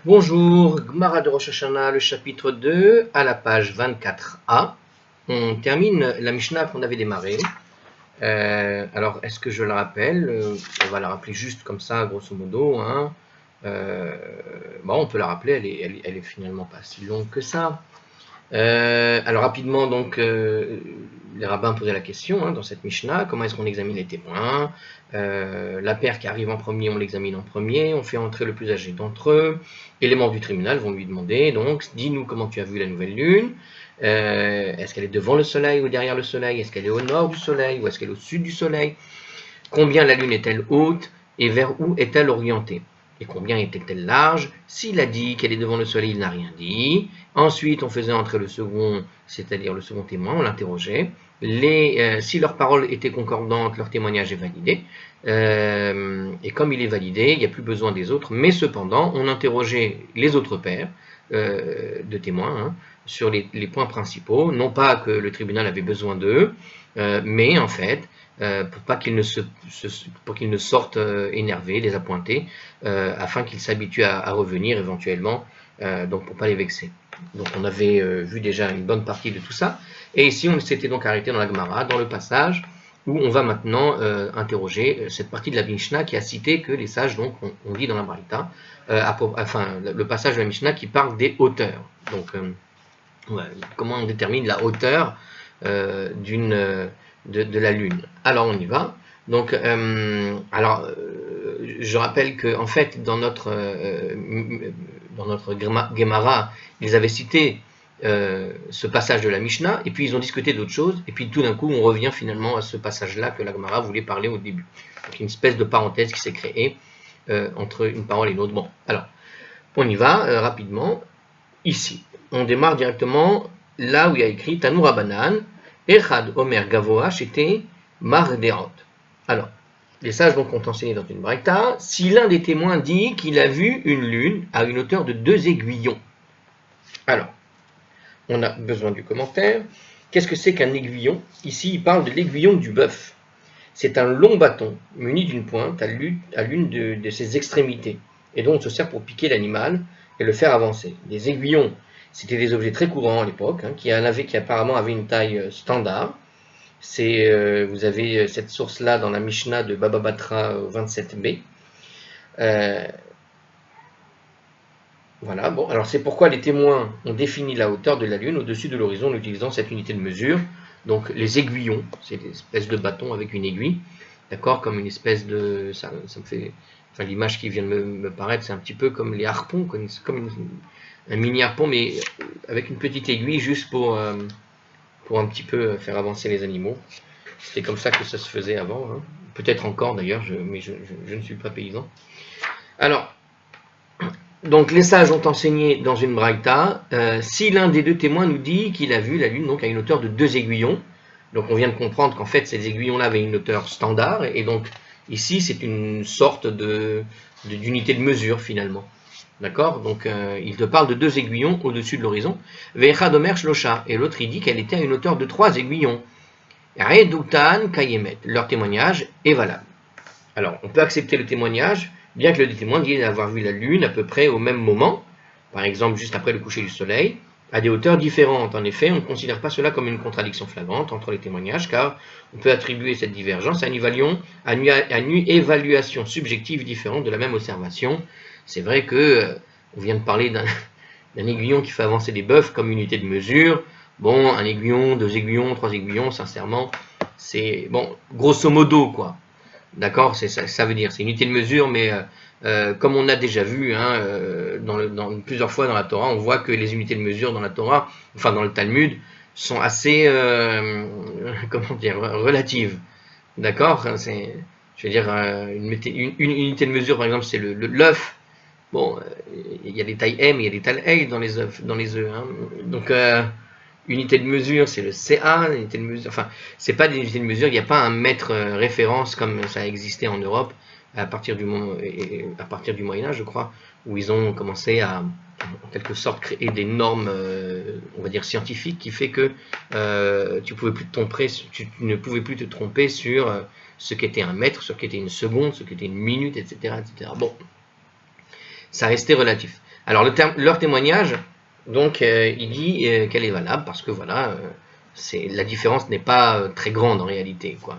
Bonjour, Gemara de Rosh Hashanah, le chapitre 2, à la page 24a. On termine la Mishnah qu'on avait démarrée. Alors, est-ce que je la rappelle? On va la rappeler juste comme ça, grosso modo. On peut la rappeler, elle est finalement pas si longue que ça. Alors rapidement, donc, les rabbins posaient la question dans cette Mishnah, comment est-ce qu'on examine les témoins? La paire qui arrive en premier, on l'examine en premier, on fait entrer le plus âgé d'entre eux, et les membres du tribunal vont lui demander, donc, dis-nous comment tu as vu la nouvelle lune, est-ce qu'elle est devant le soleil ou derrière le soleil, est-ce qu'elle est au nord du soleil ou est-ce qu'elle est au sud du soleil, combien la lune est-elle haute et vers où est-elle orientée? Et combien était-elle large? S'il a dit qu'elle est devant le soleil, il n'a rien dit. Ensuite, on faisait entrer le second, c'est-à-dire le second témoin, on l'interrogeait. Si leurs paroles étaient concordantes, leur témoignage est validé. Et comme il est validé, il n'y a plus besoin des autres. Mais cependant, on interrogeait les autres pairs de témoins sur les points principaux. Non pas que le tribunal avait besoin d'eux, mais en fait, pour pas qu'ils ne sortent énervés, désappointés, afin qu'ils s'habituent à revenir éventuellement, donc pour pas les vexer. Donc on avait vu déjà une bonne partie de tout ça, et ici on s'était donc arrêté dans la Gemara, dans le passage où on va maintenant interroger cette partie de la Mishnah qui a cité que les sages, donc on dit dans la Braïta, le passage de la Mishnah qui parle des hauteurs. Donc comment on détermine la hauteur de la Lune. Alors on y va. Donc, je rappelle que en fait dans notre Gemara, ils avaient cité ce passage de la Mishnah, et puis ils ont discuté d'autres choses, et puis tout d'un coup on revient finalement à ce passage-là que la Gemara voulait parler au début. Donc une espèce de parenthèse qui s'est créée entre une parole et une autre. Bon, alors on y va rapidement. Ici, on démarre directement là où il y a écrit Tanu Rabanan. Echad Omer Gavoa Shete Mardeot. Alors, les sages donc ont enseigné dans une braïta, si l'un des témoins dit qu'il a vu une lune à une hauteur de 2 aiguillons. Alors, on a besoin du commentaire. Qu'est-ce que c'est qu'un aiguillon? Ici, il parle de l'aiguillon du bœuf. C'est un long bâton muni d'une pointe à l'une de ses extrémités, et dont on se sert pour piquer l'animal et le faire avancer. Les aiguillons, c'était des objets très courants à l'époque, qui apparemment avaient une taille standard. Vous avez cette source-là dans la Mishnah de Baba Batra 27b. Voilà, bon, alors c'est pourquoi les témoins ont défini la hauteur de la Lune au-dessus de l'horizon en utilisant cette unité de mesure. Donc les aiguillons, c'est des espèces de bâtons avec une aiguille, d'accord, comme une espèce de... Ça me fait... Enfin, l'image qui vient de me paraître, c'est un petit peu comme les harpons, comme un mini harpon, mais avec une petite aiguille juste pour un petit peu faire avancer les animaux. C'était comme ça que ça se faisait avant, peut-être encore d'ailleurs, mais je ne suis pas paysan. Alors, donc les sages ont enseigné dans une braïta, si l'un des deux témoins nous dit qu'il a vu la lune donc à une hauteur de 2 aiguillons, donc on vient de comprendre qu'en fait ces aiguillons-là avaient une hauteur standard, et donc ici c'est une sorte d'unité de mesure finalement. D'accord? Donc il te parle de 2 aiguillons au-dessus de l'horizon. Ve'echad omer shlosha, et l'autre il dit qu'elle était à une hauteur de 3 aiguillons. Redutan kayemet, leur témoignage est valable. Alors on peut accepter le témoignage, bien que le témoin dise avoir vu la lune à peu près au même moment, par exemple juste après le coucher du soleil, à des hauteurs différentes. En effet, on ne considère pas cela comme une contradiction flagrante entre les témoignages, car on peut attribuer cette divergence à une évaluation subjective différente de la même observation. C'est vrai que on vient de parler d'un aiguillon qui fait avancer des bœufs comme unité de mesure. Bon, un aiguillon, 2 aiguillons, 3 aiguillons, sincèrement, c'est bon, grosso modo quoi. D'accord, ça veut dire, c'est une unité de mesure, mais comme on a déjà vu plusieurs fois dans la Torah, on voit que les unités de mesure dans la Torah, enfin dans le Talmud, sont assez, relatives. D'accord, je veux dire, une unité de mesure, par exemple, c'est l'œuf. Bon, il y a des tailles M, il y a des tailles L dans les œufs. Donc, unité de mesure, c'est le CA, unité de mesure, enfin, c'est pas des unités de mesure, il n'y a pas un mètre référence comme ça a existé en Europe à partir du Moyen-Âge, je crois, où ils ont commencé à, en quelque sorte, créer des normes, on va dire, scientifiques, qui fait que tu ne pouvais plus te tromper sur ce qu'était un mètre, ce qu'était une seconde, ce qu'était une minute, etc., etc. Bon, ça restait relatif. Alors leur témoignage, donc il dit qu'elle est valable parce que voilà, la différence n'est pas très grande en réalité, quoi.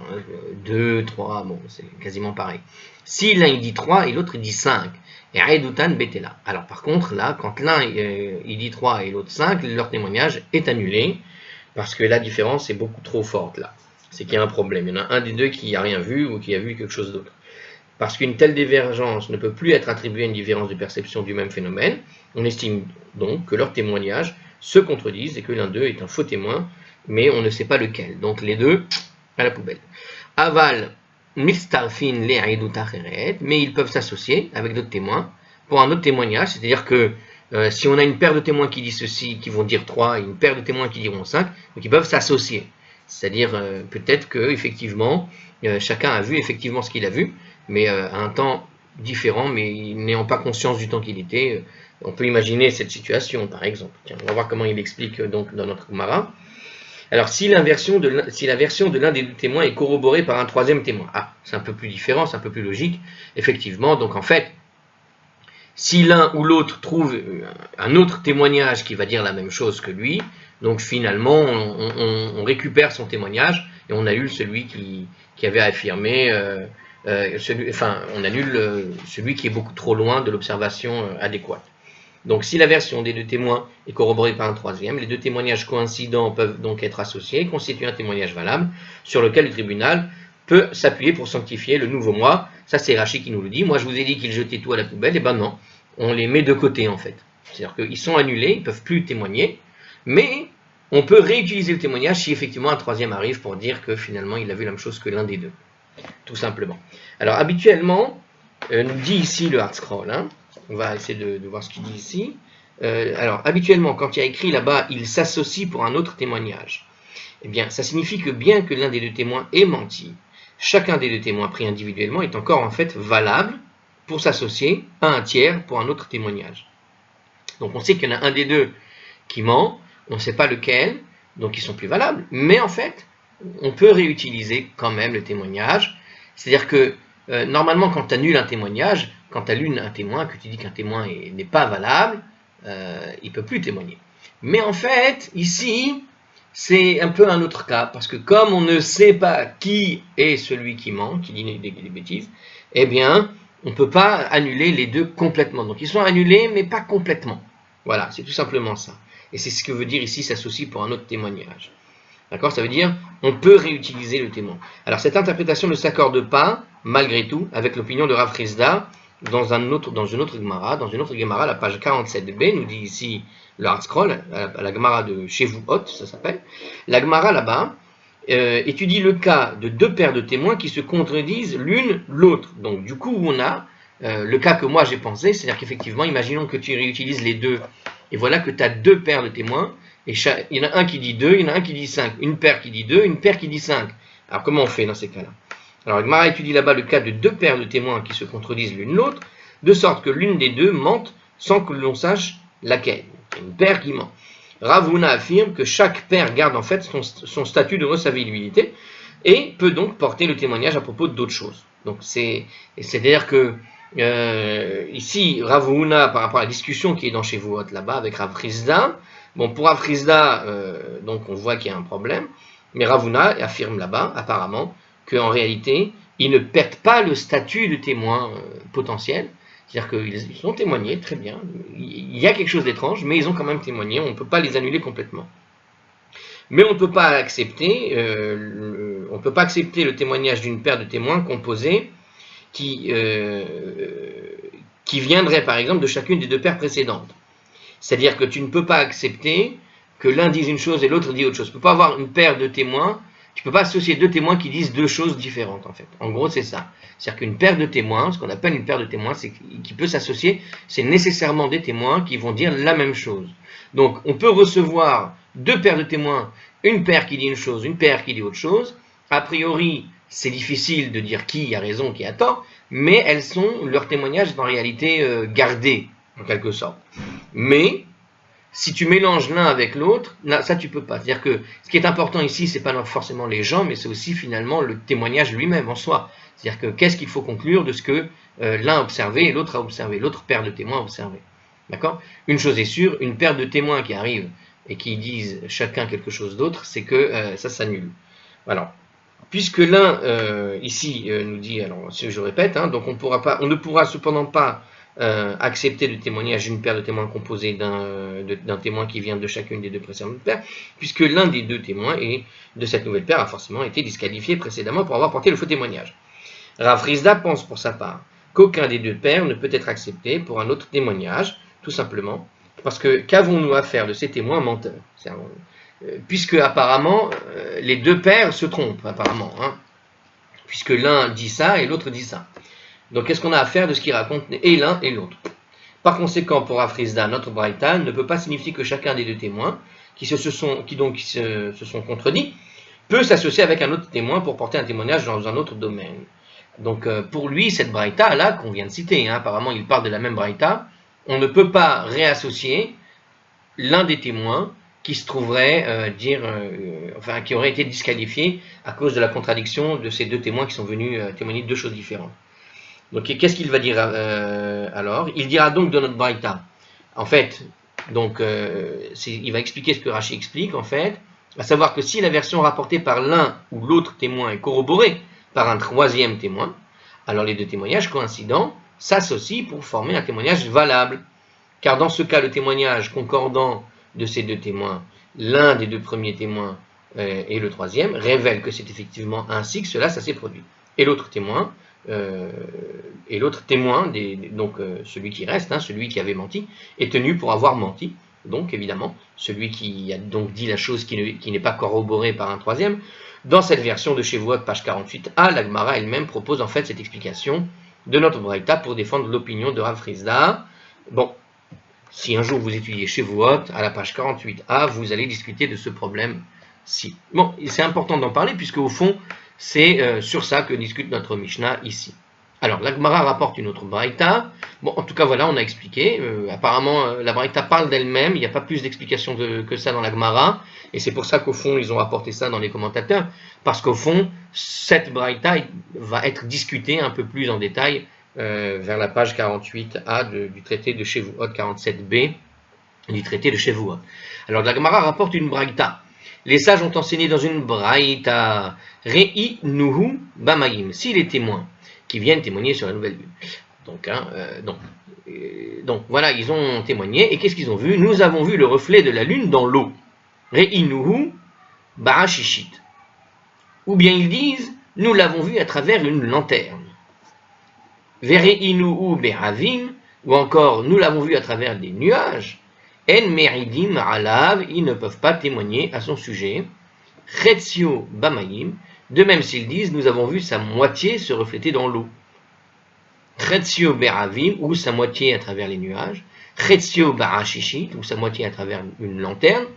2, 3, bon, c'est quasiment pareil. Si l'un il dit 3 et l'autre il dit 5, et Aïdoutan Betela. Alors par contre, là, quand l'un il dit 3 et l'autre 5, leur témoignage est annulé parce que la différence est beaucoup trop forte là. C'est qu'il y a un problème. Il y en a un des deux qui n'a rien vu ou qui a vu quelque chose d'autre. Parce qu'une telle divergence ne peut plus être attribuée à une différence de perception du même phénomène, on estime donc que leurs témoignages se contredisent et que l'un d'eux est un faux témoin, mais on ne sait pas lequel. Donc les deux, à la poubelle. Aval, mistarfin le mais ils peuvent s'associer avec d'autres témoins pour un autre témoignage, c'est-à-dire que si on a une paire de témoins qui disent ceci, qui vont dire 3, et une paire de témoins qui diront 5, donc ils peuvent s'associer. C'est-à-dire peut-être que effectivement chacun a vu effectivement ce qu'il a vu, mais à un temps différent, mais n'ayant pas conscience du temps qu'il était. On peut imaginer cette situation, par exemple. Tiens, on va voir comment il explique donc dans notre Gemara. Alors, si la version de l'un des deux témoins est corroborée par un troisième témoin, c'est un peu plus différent, c'est un peu plus logique, effectivement. Donc, en fait, si l'un ou l'autre trouve un autre témoignage qui va dire la même chose que lui, donc finalement, on récupère son témoignage et on annule celui qui avait affirmé... on annule celui qui est beaucoup trop loin de l'observation adéquate. Donc si la version des deux témoins est corroborée par un troisième, les deux témoignages coïncidents peuvent donc être associés et constituer un témoignage valable sur lequel le tribunal peut s'appuyer pour sanctifier le nouveau mois. Ça c'est Rachid qui nous le dit. Moi je vous ai dit qu'ils jetaient tout à la poubelle, et ben non, on les met de côté en fait. C'est-à-dire qu'ils sont annulés, ils ne peuvent plus témoigner, mais on peut réutiliser le témoignage si effectivement un troisième arrive pour dire que finalement il a vu la même chose que l'un des deux. Tout simplement. Alors habituellement, nous dit ici le Hardscroll, on va essayer de voir ce qu'il dit ici. Alors habituellement, quand il y a écrit là-bas, il s'associe pour un autre témoignage, eh bien ça signifie que bien que l'un des deux témoins ait menti, chacun des deux témoins pris individuellement est encore en fait valable pour s'associer à un tiers pour un autre témoignage. Donc on sait qu'il y en a un des deux qui ment, on ne sait pas lequel, donc ils sont plus valables, mais en fait, on peut réutiliser quand même le témoignage. C'est-à-dire que normalement, quand tu annules un témoignage, quand tu annules un témoin, que tu dis qu'un témoin n'est pas valable, il ne peut plus témoigner. Mais en fait, ici, c'est un peu un autre cas, parce que comme on ne sait pas qui est celui qui ment, qui dit des bêtises, eh bien, on ne peut pas annuler les deux complètement. Donc ils sont annulés, mais pas complètement. Voilà, c'est tout simplement ça. Et c'est ce que veut dire ici s'associe pour un autre témoignage. D'accord? Ça veut dire on peut réutiliser le témoin. Alors cette interprétation ne s'accorde pas, malgré tout, avec l'opinion de Rav Chizda dans une autre Gemara. Dans une autre Gemara, la page 47b, nous dit ici le Hardscroll, à la Gemara de Shevuot, ça s'appelle. La Gemara là-bas étudie le cas de deux paires de témoins qui se contredisent l'une l'autre. Donc du coup, on a le cas que moi j'ai pensé, c'est-à-dire qu'effectivement, imaginons que tu réutilises les deux, et voilà que tu as deux paires de témoins, et il y en a un qui dit 2, il y en a un qui dit 5, une paire qui dit 2, une paire qui dit 5. Alors comment on fait dans ces cas-là? Alors Gemara étudie là-bas le cas de deux paires de témoins qui se contredisent l'une l'autre, de sorte que l'une des deux mente sans que l'on sache laquelle. Une paire qui ment. Rav Huna affirme que chaque paire garde en fait son statut de recevabilité et peut donc porter le témoignage à propos d'autres choses. Donc c'est-à-dire que ici Rav Huna, par rapport à la discussion qui est dans Shevuot là-bas avec Rav Chizda, bon pour Rav Chizda, donc on voit qu'il y a un problème, mais Rav Huna affirme là-bas apparemment qu'en réalité ils ne perdent pas le statut de témoin potentiel. C'est-à-dire qu'ils ont témoigné, très bien, il y a quelque chose d'étrange, mais ils ont quand même témoigné, on ne peut pas les annuler complètement. Mais on ne peut pas accepter le témoignage d'une paire de témoins composés qui viendrait par exemple de chacune des deux paires précédentes. C'est-à-dire que tu ne peux pas accepter que l'un dise une chose et l'autre dit autre chose. Tu ne peux pas avoir une paire de témoins. Tu ne peux pas associer deux témoins qui disent deux choses différentes, en fait. En gros, c'est ça. C'est-à-dire qu'une paire de témoins, ce qu'on appelle une paire de témoins, c'est qui peut s'associer, c'est nécessairement des témoins qui vont dire la même chose. Donc, on peut recevoir deux paires de témoins, une paire qui dit une chose, une paire qui dit autre chose. A priori, c'est difficile de dire qui a raison, qui a tort, mais leur témoignage est en réalité gardé, en quelque sorte. Mais si tu mélanges l'un avec l'autre, ça tu peux pas. C'est-à-dire que ce qui est important ici, c'est pas forcément les gens, mais c'est aussi finalement le témoignage lui-même en soi. C'est-à-dire que qu'est-ce qu'il faut conclure de ce que l'un a observé et l'autre a observé, l'autre paire de témoins a observé. D'accord? Une chose est sûre, une paire de témoins qui arrivent et qui disent chacun quelque chose d'autre, c'est que ça s'annule. Alors, puisque l'un, ici, nous dit, alors je répète, hein, donc on ne pourra cependant pas accepter le témoignage d'une paire de témoins composée d'un témoin qui vient de chacune des deux précédentes paires, puisque l'un des deux témoins de cette nouvelle paire a forcément été disqualifié précédemment pour avoir porté le faux témoignage. Rav Rizda pense pour sa part qu'aucun des deux pères ne peut être accepté pour un autre témoignage, tout simplement, parce que qu'avons-nous à faire de ces témoins menteurs? Puisque apparemment les deux pères se trompent, apparemment, hein, puisque l'un dit ça et l'autre dit ça. Donc qu'est-ce qu'on a à faire de ce qu'ils racontent et l'un et l'autre? Par conséquent, pour Rav Rizda, notre braïta ne peut pas signifier que chacun des deux témoins qui se sont contredits peut s'associer avec un autre témoin pour porter un témoignage dans un autre domaine. Donc pour lui, cette braïta là qu'on vient de citer, hein, apparemment il parle de la même braïta, on ne peut pas réassocier l'un des témoins qui se trouverait qui aurait été disqualifié à cause de la contradiction de ces deux témoins qui sont venus témoigner de deux choses différentes. Donc qu'est-ce qu'il va dire alors? Il dira donc de notre braïta, en fait, donc il va expliquer ce que Rashi explique en fait, à savoir que si la version rapportée par l'un ou l'autre témoin est corroborée par un troisième témoin, alors les deux témoignages coïncidents s'associent pour former un témoignage valable. Car dans ce cas, le témoignage concordant de ces deux témoins, l'un des deux premiers témoins et le troisième, révèle que c'est effectivement ainsi que ça s'est produit. Et l'autre témoin, celui qui reste, hein, celui qui avait menti, est tenu pour avoir menti. Donc évidemment, celui qui a donc dit la chose qui n'est pas corroborée par un troisième. Dans cette version de Shevuot, page 48a, la Gemara elle-même propose en fait cette explication de notre braïta pour défendre l'opinion de Rav Rizda. Bon, si un jour vous étudiez Shevuot, à la page 48a, vous allez discuter de ce problème-ci. Bon, c'est important d'en parler puisque au fond, c'est sur ça que discute notre Mishnah ici. Alors, la Gemara rapporte une autre braïta. Bon, en tout cas, voilà, on a expliqué. Apparemment, la braïta parle d'elle-même. Il n'y a pas plus d'explications que ça dans la Gemara. Et c'est pour ça qu'au fond, ils ont rapporté ça dans les commentateurs. Parce qu'au fond, cette braïta va être discutée un peu plus en détail vers la page 48a du traité de Shevuot, 47b du traité de Shevuot. Alors, la Gemara rapporte une braïta. Les sages ont enseigné dans une braïta Rei Nuhu Bamayim. Si les témoins qui viennent témoigner sur la nouvelle lune. Donc voilà, ils ont témoigné. Et qu'est-ce qu'ils ont vu? Nous avons vu le reflet de la lune dans l'eau. Rei Nuhu Barashishit. Ou bien ils disent, nous l'avons vu à travers une lanterne. Verei Nuhu Beravim. Ou encore, nous l'avons vu à travers des nuages. En meridim alav, ils ne peuvent pas témoigner à son sujet. Chetzio Bamayim. De même s'ils disent, nous avons vu sa moitié se refléter dans l'eau. Chetzio Beravim, ou sa moitié à travers les nuages. Chetzio Barashishit, ou sa moitié à travers une lanterne.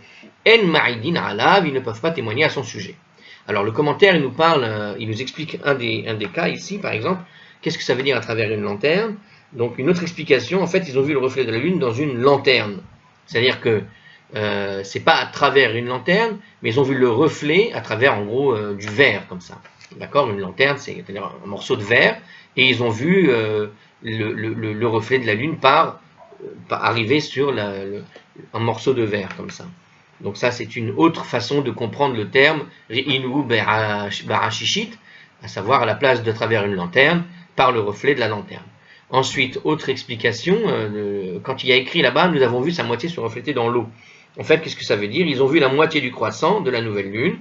En Maridin Alav, ils ne peuvent pas témoigner à son sujet. Alors le commentaire, il nous parle, il nous explique un des cas ici, par exemple. Qu'est-ce que ça veut dire à travers une lanterne? Donc une autre explication, en fait, ils ont vu le reflet de la lune dans une lanterne. C'est-à-dire que c'est pas à travers une lanterne, mais ils ont vu le reflet à travers, en gros, du verre, comme ça. D'accord? Une lanterne, c'est-à-dire un morceau de verre, et ils ont vu le reflet de la lune arriver sur un morceau de verre, comme ça. Donc ça, c'est une autre façon de comprendre le terme Re'inu Barashishit, à savoir à la place de travers une lanterne, par le reflet de la lanterne. Ensuite, autre explication, quand il y a écrit là-bas, nous avons vu sa moitié se refléter dans l'eau. En fait, qu'est-ce que ça veut dire? Ils ont vu la moitié du croissant de la nouvelle lune,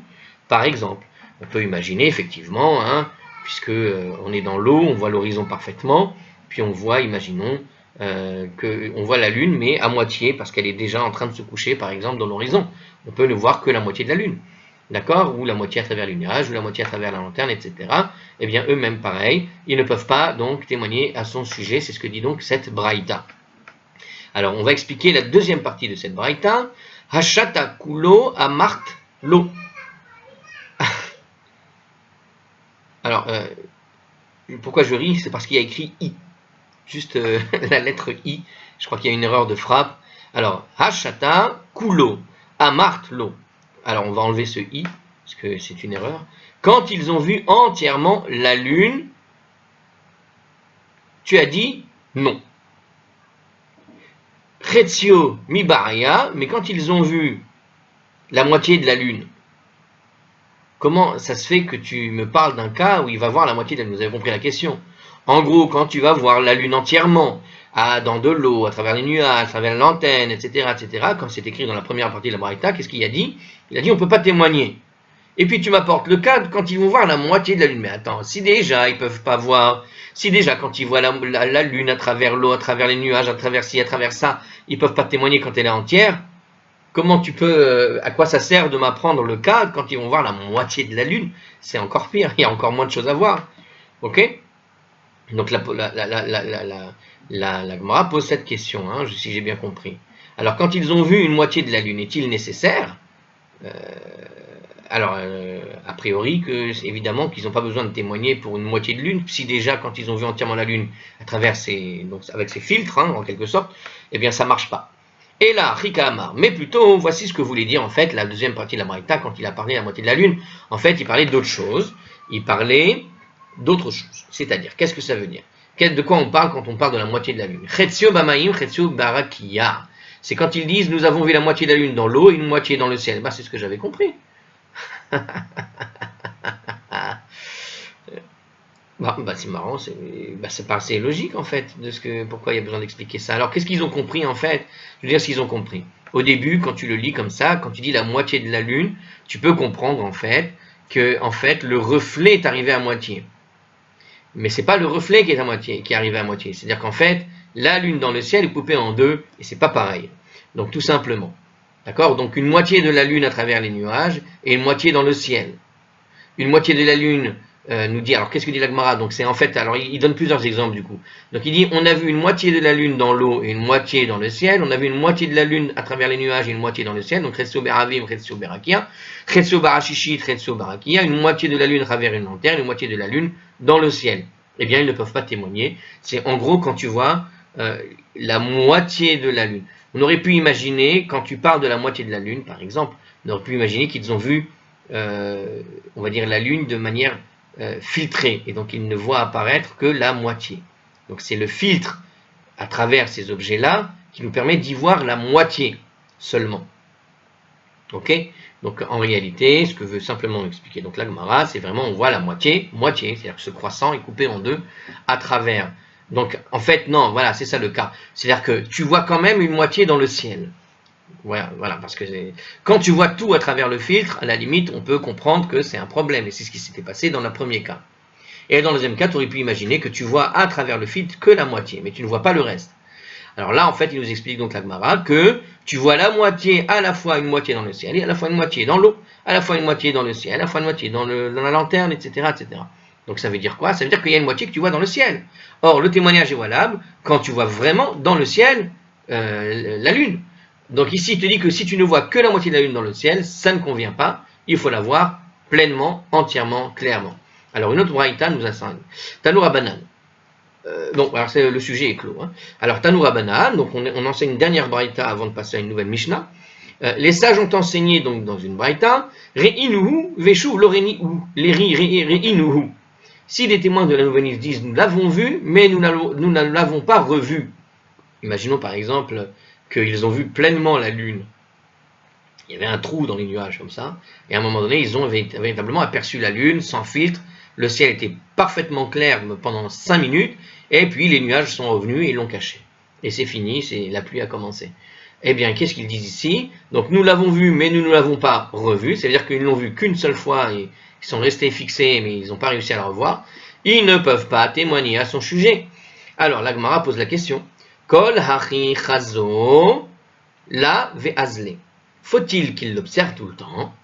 par exemple. On peut imaginer, effectivement, hein, puisque on est dans l'eau, on voit l'horizon parfaitement, puis on voit, imaginons, on voit la lune, mais à moitié, parce qu'elle est déjà en train de se coucher, par exemple, dans l'horizon. On peut ne voir que la moitié de la lune. D'accord? Ou la moitié à travers les nuages, ou la moitié à travers la lanterne, etc. Eh bien, eux-mêmes, pareil, ils ne peuvent pas donc témoigner à son sujet. C'est ce que dit donc cette braïta. Alors, on va expliquer la deuxième partie de cette braïta. Hashata kulo amart lo. Alors, pourquoi je ris? C'est parce qu'il y a écrit i. Juste la lettre i. Je crois qu'il y a une erreur de frappe. Alors, hashata kulo amart lo. Alors, on va enlever ce i, parce que c'est une erreur. Quand ils ont vu entièrement la lune, tu as dit non. Chetzio mibaria, mais quand ils ont vu la moitié de la lune, comment ça se fait que tu me parles d'un cas où il va voir la moitié de la lune? Vous avez compris la question. En gros, quand tu vas voir la lune entièrement, dans de l'eau, à travers les nuages, à travers l'antenne, etc., comme c'est écrit dans la première partie de la Braïta, qu'est-ce qu'il a dit? Il a dit on ne peut pas témoigner. Et puis tu m'apportes le cas quand ils vont voir la moitié de la lune. Mais attends, si déjà ils peuvent pas voir, si déjà quand ils voient la lune à travers l'eau, à travers les nuages, à travers ci, à travers ça, ils peuvent pas témoigner quand elle est entière, comment tu peux, à quoi ça sert de m'apprendre le cas quand ils vont voir la moitié de la lune? C'est encore pire, il y a encore moins de choses à voir. Ok? Donc la Gemara pose cette question, hein, si j'ai bien compris. Alors quand ils ont vu une moitié de la lune, est-il nécessaire a priori, évidemment qu'ils n'ont pas besoin de témoigner pour une moitié de lune, si déjà quand ils ont vu entièrement la lune à travers avec ces filtres, hein, en quelque sorte, eh bien ça marche pas. Et là, Rika Amar, mais plutôt, voici ce que voulait dire en fait la deuxième partie de la Braïta quand il a parlé de la moitié de la lune. En fait, il parlait d'autre chose. Il parlait d'autre chose. C'est-à-dire, qu'est-ce que ça veut dire? De quoi on parle quand on parle de la moitié de la lune? Chetzio bamaim, chetzio barakia. C'est quand ils disent nous avons vu la moitié de la lune dans l'eau et une moitié dans le ciel. Bah, c'est ce que j'avais compris. C'est marrant, c'est logique en fait, pourquoi il y a besoin d'expliquer ça. Alors qu'est-ce qu'ils ont compris en fait? Je veux dire ce qu'ils ont compris. Au début, quand tu le lis comme ça, quand tu dis la moitié de la lune, tu peux comprendre en fait que le reflet est arrivé à moitié. Mais c'est pas le reflet qui est arrivé à moitié. C'est-à-dire qu'en fait, la lune dans le ciel est coupée en deux et c'est pas pareil. Donc tout simplement. D'accord? Donc une moitié de la lune à travers les nuages et une moitié dans le ciel. Une moitié de la lune nous dit, alors qu'est-ce que dit la Gemara? Donc c'est en fait, alors il donne plusieurs exemples du coup. Donc il dit, on a vu une moitié de la lune dans l'eau et une moitié dans le ciel. On a vu une moitié de la lune à travers les nuages et une moitié dans le ciel. Donc Chetzo Beravim, Chetzo Berakia, Chetzo Barashishi, Chetzo Barakia. Une moitié de la lune à travers une lanterne, une moitié de la lune dans le ciel. Eh bien, ils ne peuvent pas témoigner. C'est en gros quand tu vois la moitié de la lune. On aurait pu imaginer, quand tu parles de la moitié de la lune, par exemple, on aurait pu imaginer qu'ils ont vu, on va dire, la lune de manière filtrée, et donc ils ne voient apparaître que la moitié. Donc c'est le filtre à travers ces objets-là qui nous permet d'y voir la moitié seulement. Ok? Donc en réalité, ce que veut simplement expliquer donc la Gemara, c'est vraiment on voit la moitié, c'est-à-dire que ce croissant est coupé en deux à travers. Donc en fait non, voilà, c'est ça le cas. C'est-à-dire que tu vois quand même une moitié dans le ciel. Voilà, parce que quand tu vois tout à travers le filtre, à la limite, on peut comprendre que c'est un problème. Et c'est ce qui s'était passé dans le premier cas. Et dans le deuxième cas, tu aurais pu imaginer que tu vois à travers le filtre que la moitié, mais tu ne vois pas le reste. Alors là, en fait, il nous explique donc la Gemara que tu vois la moitié, à la fois une moitié dans le ciel, et à la fois une moitié dans l'eau, à la fois une moitié dans le ciel, à la fois une moitié dans la lanterne, etc., etc. Donc ça veut dire quoi? Ça veut dire qu'il y a une moitié que tu vois dans le ciel. Or, le témoignage est valable quand tu vois vraiment dans le ciel la lune. Donc ici, il te dit que si tu ne vois que la moitié de la lune dans le ciel, ça ne convient pas. Il faut la voir pleinement, entièrement, clairement. Alors une autre braïta nous enseigne. Tanoura Banan. Donc, alors le sujet est clos. Hein. Alors Tanoura Banan, donc on enseigne une dernière braïta avant de passer à une nouvelle Mishnah. Les sages ont enseigné donc dans une braïta, Re'inuhu, Veshuv Loreni ou Re'inuhu. Si les témoins de la nouvelle disent nous l'avons vu, mais nous ne l'avons pas revu. Imaginons par exemple qu'ils ont vu pleinement la lune. Il y avait un trou dans les nuages comme ça, et à un moment donné, ils ont véritablement aperçu la lune sans filtre. Le ciel était parfaitement clair pendant 5 minutes, et puis les nuages sont revenus et l'ont caché. Et c'est fini, la pluie a commencé. Eh bien, qu'est-ce qu'ils disent ici? Donc nous l'avons vu, mais nous ne l'avons pas revu, c'est-à-dire qu'ils ne l'ont vu qu'une seule fois, et ils sont restés fixés, mais ils n'ont pas réussi à la revoir. Ils ne peuvent pas témoigner à son sujet. Alors, la Gemara pose la question. Kol hachi chazo la ve'azle. Faut-il qu'ils l'observent tout le temps?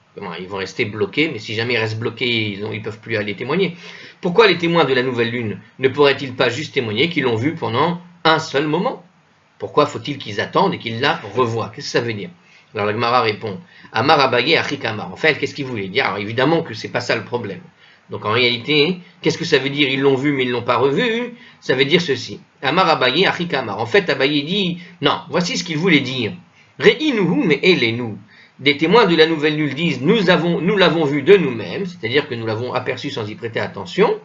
Ils vont rester bloqués, mais si jamais ils restent bloqués, ils ne peuvent plus aller témoigner. Pourquoi les témoins de la nouvelle lune ne pourraient-ils pas juste témoigner qu'ils l'ont vue pendant un seul moment? Pourquoi faut-il qu'ils attendent et qu'ils la revoient? Qu'est-ce que ça veut dire? Alors la Gemara répond, Amar Abaye Achikamar. En fait, qu'est-ce qu'il voulait dire? Alors évidemment que c'est pas ça le problème. Donc en réalité, qu'est-ce que ça veut dire? Ils l'ont vu mais ils ne l'ont pas revu. Ça veut dire ceci. Amar Abaye Achikamar. En fait, Abaye dit, non, voici ce qu'il voulait dire. Re'inuhu mais elenu. Des témoins de la nouvelle lune disent, nous l'avons vu de nous-mêmes, c'est-à-dire que nous l'avons aperçu sans y prêter attention.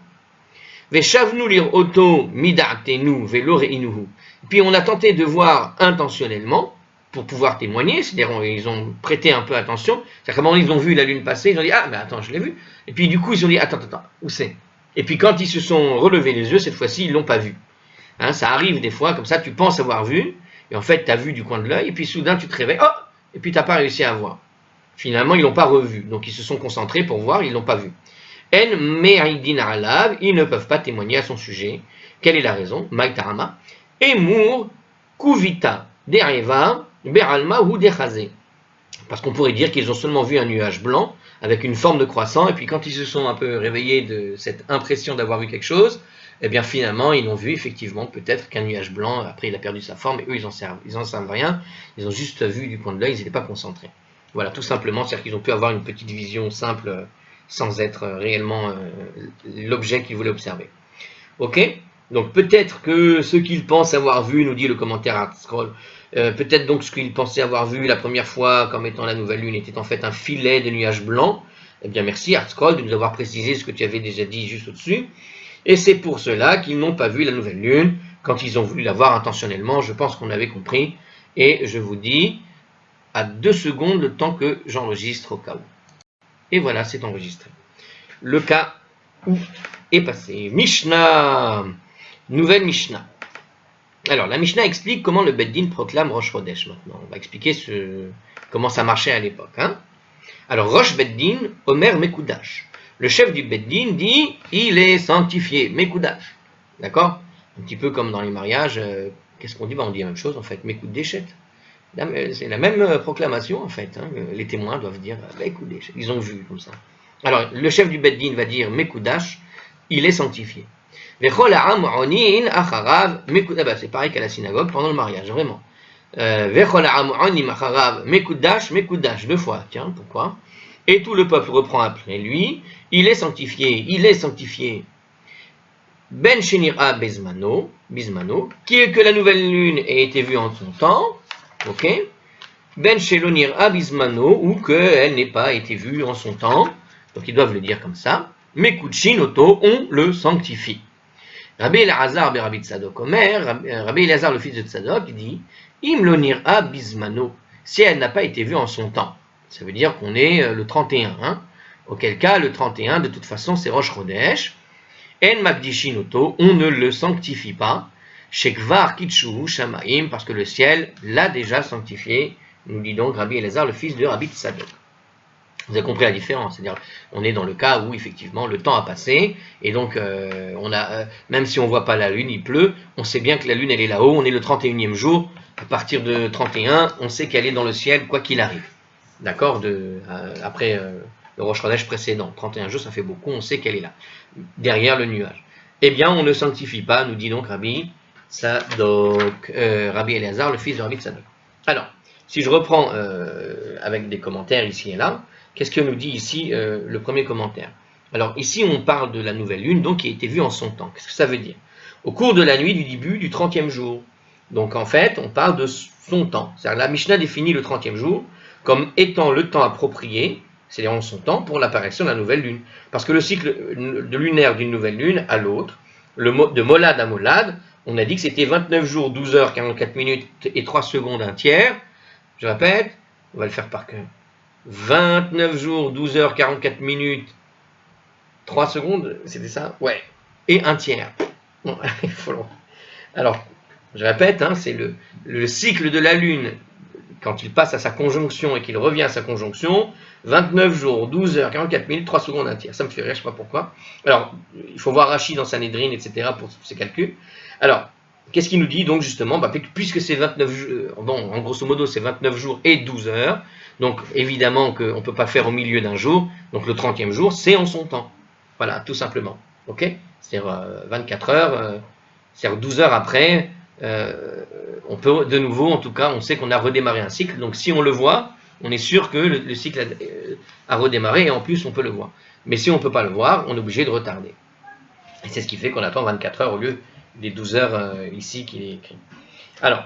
Veshavnu lir oto mida'tenu velo re'inuhu. Puis on a tenté de voir intentionnellement, pour pouvoir témoigner, c'est-à-dire ils ont prêté un peu attention, c'est-à-dire qu'à un moment ils ont vu la lune passer, ils ont dit ah mais attends je l'ai vu, et puis du coup ils ont dit attends où c'est? Et puis quand ils se sont relevés les yeux cette fois-ci ils l'ont pas vu. Hein, ça arrive des fois comme ça, tu penses avoir vu et en fait tu as vu du coin de l'œil et puis soudain tu te réveilles oh et puis t'as pas réussi à voir. Finalement ils l'ont pas revu, donc ils se sont concentrés pour voir, ils l'ont pas vu. En me'aidin alav, ils ne peuvent pas témoigner à son sujet. Quelle est la raison? Maïtarama. Emur kuvita dereva beralma ou dechazé. Parce qu'on pourrait dire qu'ils ont seulement vu un nuage blanc avec une forme de croissant, et puis quand ils se sont un peu réveillés de cette impression d'avoir vu quelque chose, eh bien finalement ils n'ont vu effectivement peut-être qu'un nuage blanc, après il a perdu sa forme, et eux ils en savent rien, ils ont juste vu du coin de l'œil, ils n'étaient pas concentrés. Voilà, tout simplement, c'est-à-dire qu'ils ont pu avoir une petite vision simple, sans être réellement l'objet qu'ils voulaient observer. Ok? Donc peut-être que ce qu'ils pensent avoir vu, nous dit le commentaire ArtScroll, peut-être donc ce qu'ils pensaient avoir vu la première fois comme étant la nouvelle lune était en fait un filet de nuages blancs. Eh bien merci ArtScroll de nous avoir précisé ce que tu avais déjà dit juste au-dessus. Et c'est pour cela qu'ils n'ont pas vu la nouvelle lune quand ils ont voulu la voir intentionnellement. Je pense qu'on avait compris. Et je vous dis à 2 secondes le temps que j'enregistre au cas où. Et voilà, c'est enregistré. Le cas où est passé. Mishnah. Nouvelle Mishnah. Alors, la Mishnah explique comment le Beddin proclame Rosh Chodesh maintenant. On va expliquer comment ça marchait à l'époque. Hein. Alors, Rosh Beddin, Omer Mekoudash. Le chef du Beddin dit, il est sanctifié, Mekoudash. D'accord? Un petit peu comme dans les mariages, qu'est-ce qu'on dit? On dit la même chose en fait, Mekoudesh. C'est la même proclamation en fait. Hein. Les témoins doivent dire, Mekoudesh. Ils ont vu comme ça. Alors, le chef du Beddin va dire, Mekoudash, il est sanctifié. C'est pareil qu'à la synagogue pendant le mariage, vraiment. Mekoudash, 2 fois. Tiens, pourquoi? Et tout le peuple reprend après lui. Il est sanctifié, il est sanctifié. Ben Shenira Bismano, qui est que la nouvelle lune ait été vue en son temps. Ok? Ben Shelonira Bismano, ou qu'elle n'ait pas été vue en son temps. Donc ils doivent le dire comme ça. Mekudshin Oto, on le sanctifie. Rabbi Elazar Rabbi Tzadok Omer, Rabbi Elazar le fils de Tzadok dit Imlonir a bismano, si elle n'a pas été vue en son temps. Ça veut dire qu'on est le 31. Hein? Auquel cas, le 31, de toute façon, c'est Rosh Chodesh. En Magdishin Oto, on ne le sanctifie pas. Shekvar Kitshu Shamaim, parce que le ciel l'a déjà sanctifié. Nous dit donc Rabbi Elazar le fils de Rabbi Tzadok. Vous avez compris la différence, c'est-à-dire on est dans le cas où effectivement le temps a passé et donc même si on ne voit pas la lune, il pleut, on sait bien que la lune elle est là-haut, on est le 31e jour, à partir de 31, on sait qu'elle est dans le ciel quoi qu'il arrive. D'accord, après le Rosh Chodesh précédent, 31 jours ça fait beaucoup, on sait qu'elle est là, derrière le nuage. Eh bien on ne sanctifie pas, nous dit donc Rabbi Tzadok, Rabbi Elazar, le fils de Rabbi Tzadok. Alors, si je reprends avec des commentaires ici et là, qu'est-ce que nous dit ici le premier commentaire? Alors ici on parle de la nouvelle lune donc qui a été vue en son temps. Qu'est-ce que ça veut dire? Au cours de la nuit du début du 30e jour. Donc en fait on parle de son temps. C'est-à-dire la Mishnah définit le 30e jour comme étant le temps approprié, c'est-à-dire en son temps pour l'apparition de la nouvelle lune. Parce que le cycle de lunaire d'une nouvelle lune à l'autre, de molad à molad, on a dit que c'était 29 jours, 12 heures, 44 minutes et 3 secondes, un tiers. Je répète, on va le faire par cœur. 29 jours, 12 heures, 44 minutes, 3 secondes, c'était ça? Ouais. Et un tiers. Bon, alors, je répète, hein, c'est le cycle de la Lune, quand il passe à sa conjonction et qu'il revient à sa conjonction, 29 jours, 12 heures, 44 minutes, 3 secondes, un tiers. Ça me fait rire, je ne sais pas pourquoi. Alors, il faut voir Rachid dans Sanhedrin, etc. pour ces calculs. Alors, qu'est-ce qu'il nous dit donc justement? Puisque c'est 29 jours, bon, en grosso modo c'est 29 jours et 12 heures, donc évidemment qu'on ne peut pas faire au milieu d'un jour, donc le 30e jour c'est en son temps. Voilà, tout simplement. Ok? C'est-à-dire 24 heures, c'est-à-dire 12 heures après, on peut de nouveau, en tout cas, on sait qu'on a redémarré un cycle, donc si on le voit, on est sûr que le cycle a redémarré et en plus on peut le voir. Mais si on ne peut pas le voir, on est obligé de retarder. Et c'est ce qui fait qu'on attend 24 heures au lieu des 12 heures ici qu'il est écrit. Alors,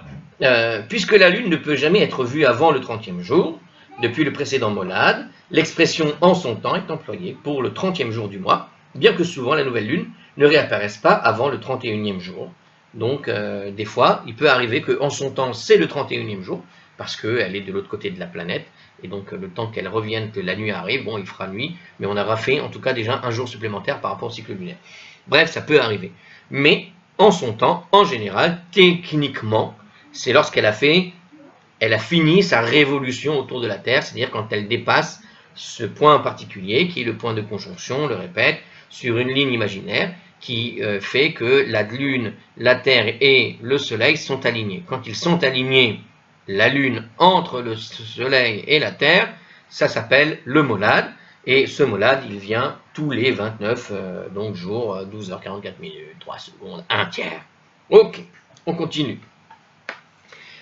puisque la lune ne peut jamais être vue avant le 30e jour, depuis le précédent molad, l'expression en son temps est employée pour le 30e jour du mois, bien que souvent la nouvelle lune ne réapparaisse pas avant le 31e jour. Donc, des fois, il peut arriver qu'en son temps, c'est le 31e jour, parce qu'elle est de l'autre côté de la planète, et donc le temps qu'elle revienne, que la nuit arrive, bon, il fera nuit, mais on aura fait en tout cas déjà un jour supplémentaire par rapport au cycle lunaire. Bref, ça peut arriver. Mais, en son temps, en général, techniquement, c'est lorsqu'elle a fini sa révolution autour de la Terre, c'est-à-dire quand elle dépasse ce point en particulier, qui est le point de conjonction, on le répète, sur une ligne imaginaire, qui fait que la Lune, la Terre et le Soleil sont alignés. Quand ils sont alignés, la Lune entre le Soleil et la Terre, ça s'appelle le molad, et ce molad, il vient tous les 29 jours, 12h44 minutes, 3 secondes, 1 tiers. Ok, on continue.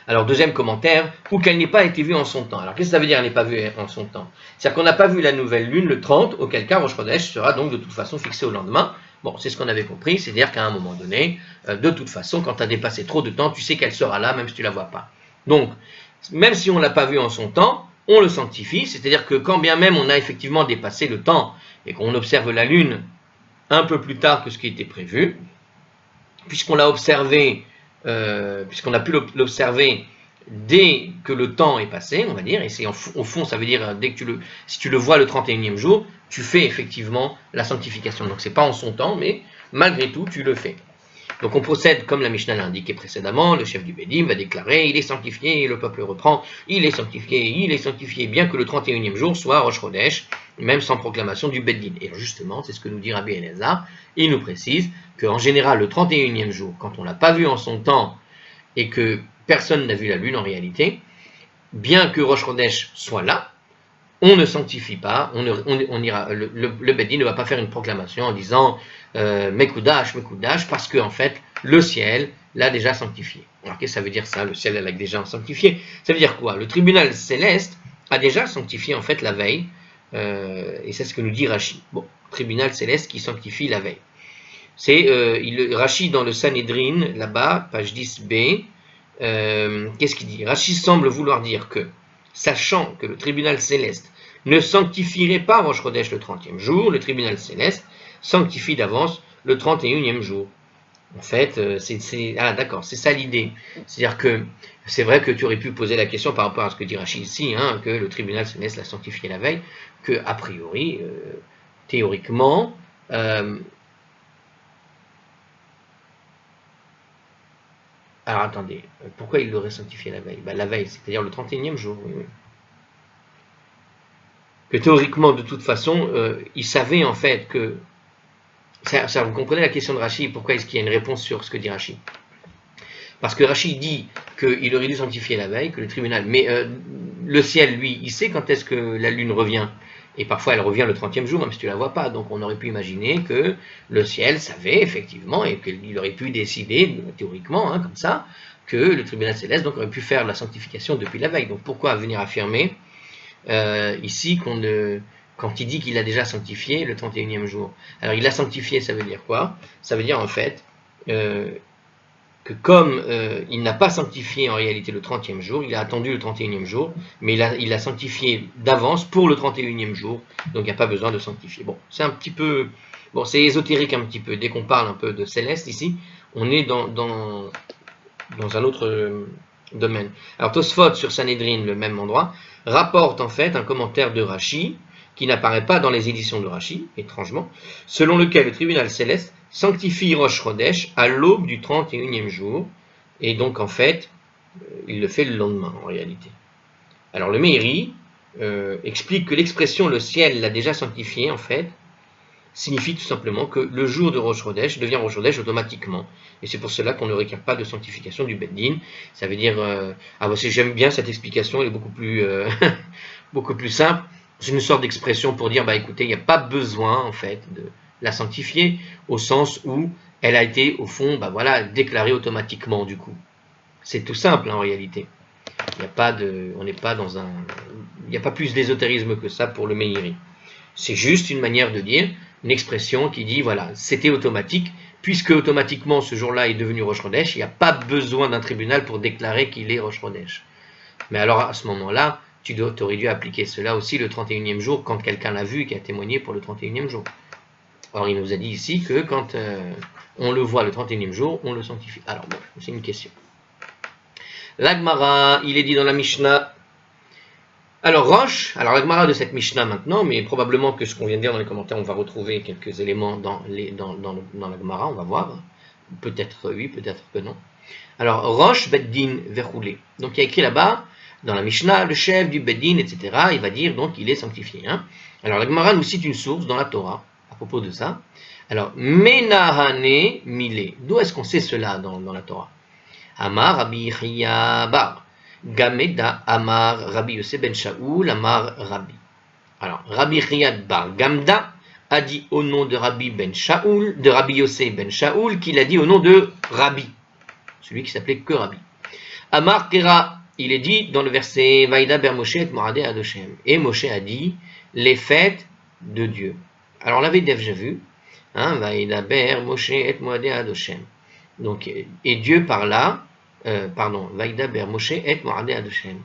Alors, deuxième commentaire, ou qu'elle n'ait pas été vue en son temps. Alors, qu'est-ce que ça veut dire elle n'est pas vue en son temps? C'est-à-dire qu'on n'a pas vu la nouvelle lune le 30, auquel cas Rosh Chodesh sera donc de toute façon fixé au lendemain. Bon, c'est ce qu'on avait compris, c'est-à-dire qu'à un moment donné, de toute façon, quand tu as dépassé trop de temps, tu sais qu'elle sera là, même si tu ne la vois pas. Donc, même si on ne l'a pas vue en son temps, on le sanctifie, c'est-à-dire que quand bien même on a effectivement dépassé le temps et qu'on observe la lune un peu plus tard que ce qui était prévu, puisqu'on l'a observé, puisqu'on a pu l'observer dès que le temps est passé, on va dire, et c'est au fond, ça veut dire, si tu le vois le 31e jour, tu fais effectivement la sanctification. Donc, c'est pas en son temps, mais malgré tout, tu le fais. Donc, on procède comme la Mishnah l'a indiqué précédemment, le chef du Bédim va déclarer, il est sanctifié, et le peuple reprend, il est sanctifié, bien que le 31e jour soit Rosh Chodesh, même sans proclamation du Bédim. Et justement, c'est ce que nous dit Rabbi Elazar, il nous précise qu'en général, le 31e jour, quand on l'a pas vu en son temps, et que personne n'a vu la lune en réalité, bien que Rosh Chodesh soit là, on ne sanctifie pas, le Bédine ne va pas faire une proclamation en disant Mekoudash, parce que en fait, le ciel l'a déjà sanctifié. Alors qu'est-ce que ça veut dire ça, le ciel l'a déjà sanctifié? Ça veut dire quoi? Le tribunal céleste a déjà sanctifié en fait la veille, et c'est ce que nous dit Rashi. Bon, tribunal céleste qui sanctifie la veille. C'est Rashi dans le Sanhedrin, là-bas, page 10b, qu'est-ce qu'il dit? Rashi semble vouloir dire que, sachant que le tribunal céleste ne sanctifierait pas Rosh Chodesh le 30e jour, le tribunal céleste sanctifie d'avance le 31e jour. En fait, d'accord, c'est ça l'idée. C'est-à-dire que c'est vrai que tu aurais pu poser la question par rapport à ce que dit Rashi ici, que le tribunal céleste l'a sanctifié la veille, que a priori, théoriquement, alors attendez, pourquoi il l'aurait sanctifié la veille? La veille, c'est-à-dire le 31e jour, oui. Que théoriquement, de toute façon, il savait en fait que... Ça, vous comprenez la question de Rashi, pourquoi est-ce qu'il y a une réponse sur ce que dit Rashi? Parce que Rashi dit qu'il aurait dû sanctifier la veille, que le tribunal... Mais le ciel, lui, il sait quand est-ce que la lune revient. Et parfois, elle revient le 30e jour, même si tu ne la vois pas. Donc, on aurait pu imaginer que le ciel savait, effectivement, et qu'il aurait pu décider, théoriquement, comme ça, que le tribunal céleste donc, aurait pu faire la sanctification depuis la veille. Donc, pourquoi venir affirmer ici quand il dit qu'il a déjà sanctifié le 31e jour? Alors, il a sanctifié, ça veut dire quoi? Ça veut dire, en fait, que comme il n'a pas sanctifié en réalité le 30e jour, il a attendu le 31e jour, mais il a sanctifié d'avance pour le 31e jour, donc il n'y a pas besoin de sanctifier. Bon, c'est un petit peu... Bon, c'est ésotérique un petit peu. Dès qu'on parle un peu de céleste ici, on est dans un autre domaine. Alors, Tosfot sur Sanhedrin, le même endroit, rapporte en fait un commentaire de Rashi, qui n'apparaît pas dans les éditions de Rashi, étrangement, selon lequel le tribunal céleste sanctifie Rosh Chodesh à l'aube du 31e jour, et donc en fait, il le fait le lendemain en réalité. Alors le Meiri explique que l'expression le ciel l'a déjà sanctifié en fait, signifie tout simplement que le jour de Rosh Chodesh devient Rosh Chodesh automatiquement. Et c'est pour cela qu'on ne requiert pas de sanctification du Beddin. Ça veut dire... j'aime bien cette explication, elle est beaucoup plus, beaucoup plus simple. C'est une sorte d'expression pour dire, écoutez, il n'y a pas besoin en fait de la sanctifier, au sens où elle a été, au fond, déclarée automatiquement du coup. C'est tout simple en réalité. Il n'y a pas on n'est pas dans il n'y a pas plus d'ésotérisme que ça pour le Meiri. C'est juste une manière de dire, une expression qui dit, voilà, c'était automatique, puisque automatiquement ce jour-là est devenu Rosh Chodesh, il n'y a pas besoin d'un tribunal pour déclarer qu'il est Rosh Chodesh. Mais alors à ce moment-là, tu aurais dû appliquer cela aussi le 31e jour, quand quelqu'un l'a vu et qui a témoigné pour le 31e jour. Or, il nous a dit ici que quand on le voit le 31e jour, on le sanctifie. Alors bon, c'est une question. L'Agmara, il est dit dans la Mishnah. Alors Roche, alors l'Agmara de cette Mishnah maintenant, mais probablement que ce qu'on vient de dire dans les commentaires, on va retrouver quelques éléments dans l'Agmara, on va voir. Peut-être oui, peut-être que non. Alors Roche, Beddin, Verroulé. Donc il y a écrit là-bas, dans la Mishnah, le chef du Beddin, etc., il va dire donc il est sanctifié. Hein. Alors l'Agmara nous cite une source dans la Torah à propos de ça. Alors, Menahane Mile. D'où est-ce qu'on sait cela dans la Torah? Amar Rabbi Chia Bar. Gameda Amar Rabbi Yosef ben Shaoul Amar Rabbi. Alors, Rabbi Chia Bar Gamda a dit au nom de Rabbi ben Shaoul, de Rabbi Yosef ben Shaoul, qu'il a dit au nom de Rabbi, celui qui s'appelait que Rabbi. Amar Kera, il est dit dans le verset Vaïda ber Moshe et Moadé Adoshem. Et Moshe a dit les fêtes de Dieu. Alors, on l'avait déjà vu. Vaïda ber Moshe et Moadé Adoshem. Donc, et Dieu parla, Vaïda ber Moshe et Moadé Adoshem.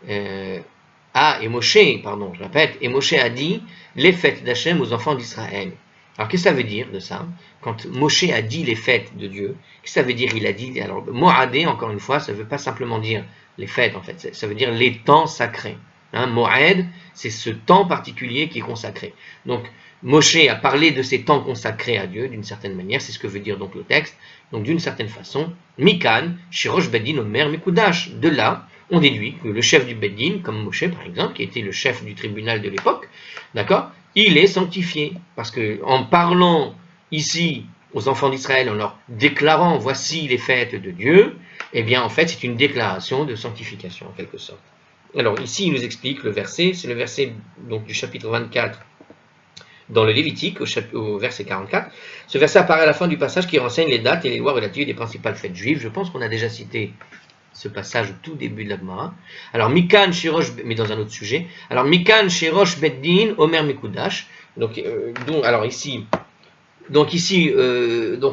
Et Moshe, je répète, et Moshe a dit les fêtes d'Hachem aux enfants d'Israël. Alors, qu'est-ce que ça veut dire de ça? Quand Moshe a dit les fêtes de Dieu, qu'est-ce que ça veut dire? Il a dit, alors, Moadé, encore une fois, ça ne veut pas simplement dire les fêtes, en fait, ça veut dire les temps sacrés. Moed, c'est ce temps particulier qui est consacré. Donc, Moshe a parlé de ces temps consacrés à Dieu, d'une certaine manière, c'est ce que veut dire donc le texte. Donc, d'une certaine façon, Mikan, Shirosh Beddin Omer Mekudash. De là, on déduit que le chef du Beddin, comme Moshe par exemple, qui était le chef du tribunal de l'époque, d'accord, il est sanctifié. Parce que en parlant ici aux enfants d'Israël, en leur déclarant voici les fêtes de Dieu, eh bien en fait c'est une déclaration de sanctification en quelque sorte. Alors ici il nous explique le verset, c'est le verset donc, du chapitre 24 dans le Lévitique, au verset 44. Ce verset apparaît à la fin du passage qui renseigne les dates et les lois relatives des principales fêtes juives. Je pense qu'on a déjà cité ce passage au tout début de la Gemara. Alors, Mikan Shirosh, mais dans un autre sujet. Alors, Mikan Shirosh Beddin Omer Mekudash. Donc,